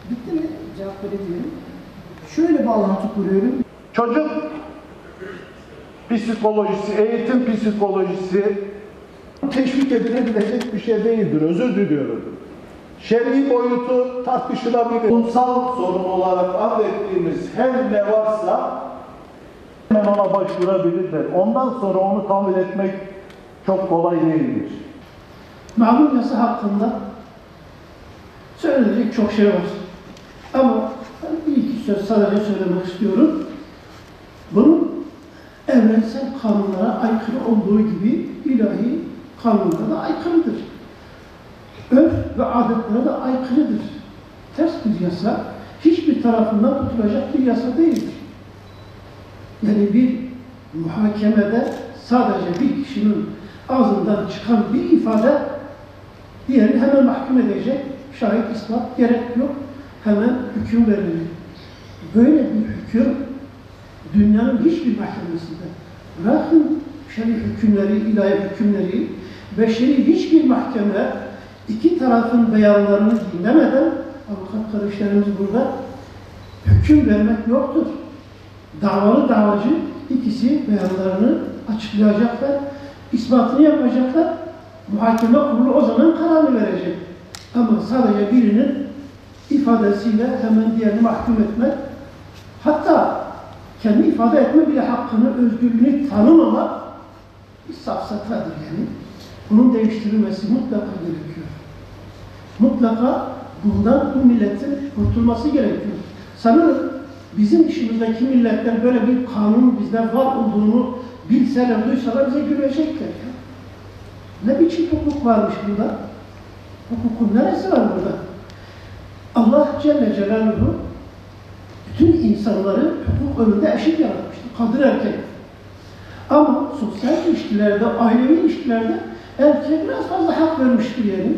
Bitti mi? Cevap verebilirim. Şöyle bağlantı kuruyorum. Çocuk psikolojisi, eğitim psikolojisi teşvik edilebilecek bir şey değildir. Özür diliyorum. Şer'i boyutu tartışılabilir. Toplumsal sorun olarak adettiğimiz her ne varsa hemen ona başvurabilirler. Ondan sonra onu tamir etmek çok kolay değildir. Malum yasa hakkında söylenecek çok şey var. Ama ben bir iki söz sadece söylemek istiyorum. Bunun evrensel kanunlara aykırı olduğu gibi ilahi kanunlara da aykırıdır. Örf ve adetlere de aykırıdır. Ters bir yasa, hiçbir tarafından tutulacak bir yasa değildir. Yani bir muhakemede sadece bir kişinin ağzından çıkan bir ifade diğerini hemen mahkum edecek, şahit ispat gerek yok, hemen hüküm verilir. Böyle bir hüküm dünyanın hiçbir mahkemesinde, bırakın şer'i hükümleri, ilahi hükümleri, beşeri hiçbir mahkeme iki tarafın beyanlarını dinlemeden, avukat kardeşlerimiz burada, hüküm vermek yoktur. Davalı davacı ikisi beyanlarını açıklayacaklar, ispatını yapacaklar, muhakeme kurulu o zaman kararını verecek. Ama sadece birinin ifadesiyle hemen diğerini mahkum etmek, hatta kendi ifade etme bile hakkını, özgürlüğünü tanımamak bir safsatadır yani. Bunun değiştirilmesi mutlaka gerekiyor. Mutlaka bundan bu milletin kurtulması gerekiyor. Sanırım bizim dışımızdaki milletler böyle bir kanun bizde var olduğunu bilseler, duysalar bize gülecekler ya. Ne biçim hukuk varmış burada? Hukukun neresi var burada? Allah Celle Celaluhu bütün insanları hukuk önünde eşit yaratmıştır. Kadın erkek. Ama sosyal ilişkilerde, ailevi ilişkilerde erkeğe biraz fazla hak vermiştir yani.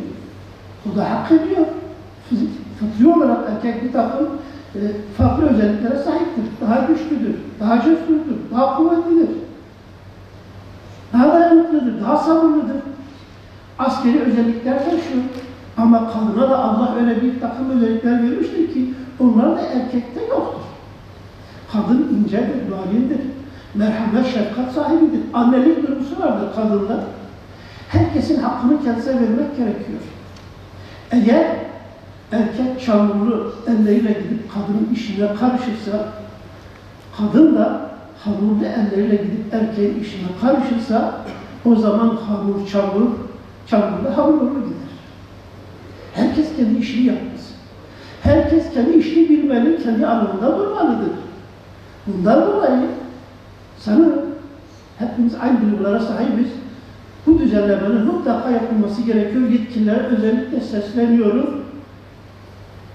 O da hak ediyor. Fıtri olarak erkek bir takım farklı özelliklere sahiptir. Daha güçlüdür, daha cesurdur, daha kuvvetlidir. Daha dayanıklıdır, daha sabırlıdır. Askeri özellikler taşıyor. Ama kadına da Allah öyle bir takım özellikler vermiştir ki onlar da erkekte yoktur. Kadın incedir, narindir. Merhamet, şefkat sahibidir. Annelik duygusu vardır kadında. Herkesin hakkını kendisine vermek gerekiyor. Eğer erkek çamurlu elleriyle gidip kadının işine karışırsa, kadın da hamurlu elleriyle gidip erkeğin işine karışırsa, o zaman hamur çamur, çamur da hamurlu gider. Herkes kendi işini yapmaz. Herkes kendi işini bilmeli, kendi alanında durmalıdır. Bundan dolayı sanırım hepimiz aynı duygulara sahibiz. Bu düzenlemenin mutlaka yapılması gerekiyor. Yetkililere özellikle sesleniyorum.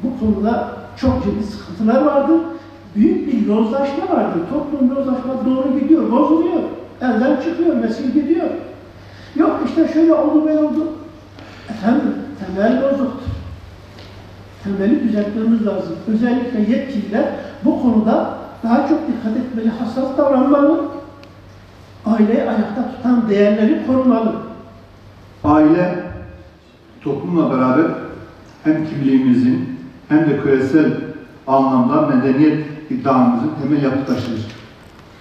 Bu konuda çok ciddi sıkıntılar vardır. Büyük bir yozlaşma vardır. Toplum yozlaşma doğru gidiyor, bozuluyor. Elden çıkıyor, nesil gidiyor. Yok işte şöyle oldu, böyle oldu. Efendim, temel bozuktur. Temeli düzeltmemiz lazım. Özellikle yetkililer bu konuda daha çok dikkat etmeli, hassas davranmalı. Aileyi ayakta tutan değerleri korumalı. Aile, toplumla beraber hem kimliğimizin hem de küresel anlamda medeniyet iddiamızın temel yapı taşıdır.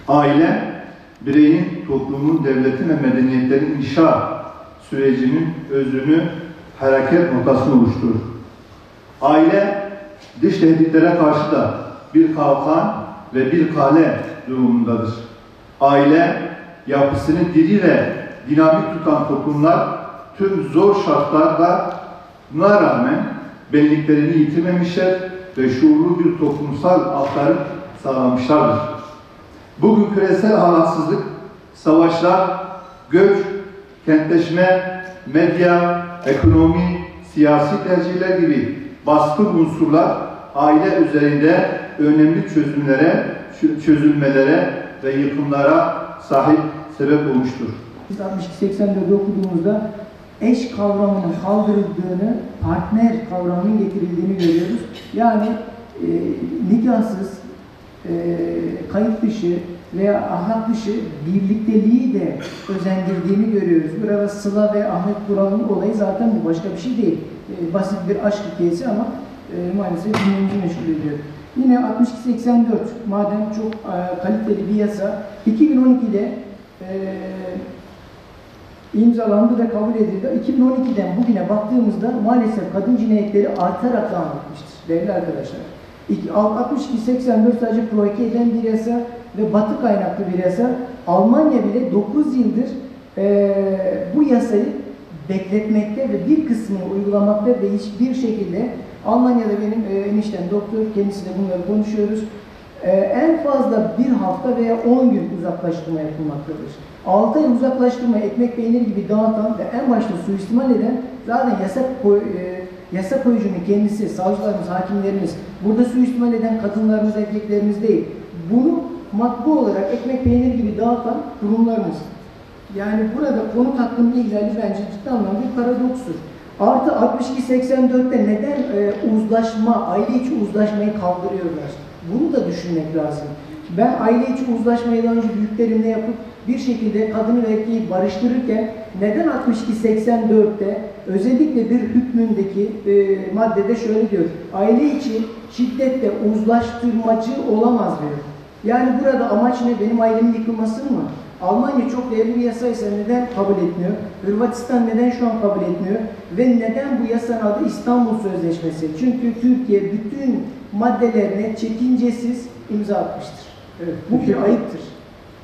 Aile, bireyin, toplumun, devletin ve medeniyetlerin inşa sürecinin özünü, hareket noktasını oluşturur. Aile, dış tehditlere karşı da bir kalkan ve bir kale durumundadır. Aile, yapısını diri ve dinamik tutan toplumlar tüm zor şartlarda buna rağmen benliklerini yitirmemişler ve şuurlu bir toplumsal aktarım sağlamışlardır. Bugün küresel halaksızlık, savaşlar, göç, kentleşme, medya, ekonomi, siyasi tercihler gibi baskın unsurlar aile üzerinde önemli çözülmelere ve yıkımlara sebep olmuştur. Biz 62-84'de okuduğumuzda eş kavramının kaldırıldığını, partner kavramının getirildiğini görüyoruz. Yani nikahsız, kayıt dışı veya ahlak dışı birlikteliği de özendirdiğini görüyoruz. Burada Sıla ve Ahmet Kural'ın olayı zaten bu, başka bir şey değil. Basit bir aşk hikayesi ama maalesef gündemimizi meşgul ediyor. Yine 6284, madem çok kaliteli bir yasa, 2012'de imzalandı ve kabul edildi. 2012'den bugüne baktığımızda maalesef kadın cinayetleri artarak devam etmiştir değerli arkadaşlar. 6284 sadece provoke eden bir yasa ve batı kaynaklı bir yasa. Almanya bile 9 yıldır bu yasayı bekletmekte ve bir kısmını uygulamakta ve hiçbir şekilde Almanya'da benim eniştem doktor, kendisiyle bunları konuşuyoruz. En fazla bir hafta veya 10 gün uzaklaştırma yapılmaktadır. 6 ay uzaklaştırma, ekmek peynir gibi dağıtan ve en başta suistimal eden zaten yasa koyucunun kendisi, savcılarımız, hakimlerimiz, burada suistimal eden kadınlarımız, erkeklerimiz değil. Bunu matbu olarak ekmek peynir gibi dağıtan kurumlarımız. Yani burada konut hakkının ihlali bence ciddi anlamda bir paradokstur. Artı 62-84'te neden uzlaşma, aile içi uzlaşmayı kaldırıyorlar? Bunu da düşünmek lazım. Ben aile içi uzlaşmayı daha önce büyüklerimle yapıp bir şekilde kadını ve erkeği barıştırırken neden 62-84'te özellikle bir hükmündeki maddede şöyle diyor, aile içi şiddetle uzlaştırmacı olamaz diyor. Yani burada amaç ne? Benim ailemin yıkılması mı? Almanya çok değerli bir yasaysa neden kabul etmiyor? Hırvatistan neden şu an kabul etmiyor? Ve neden bu yasanın adı İstanbul Sözleşmesi? Çünkü Türkiye bütün maddelerine çekincesiz imza atmıştır. Evet, bu bir ayıptır.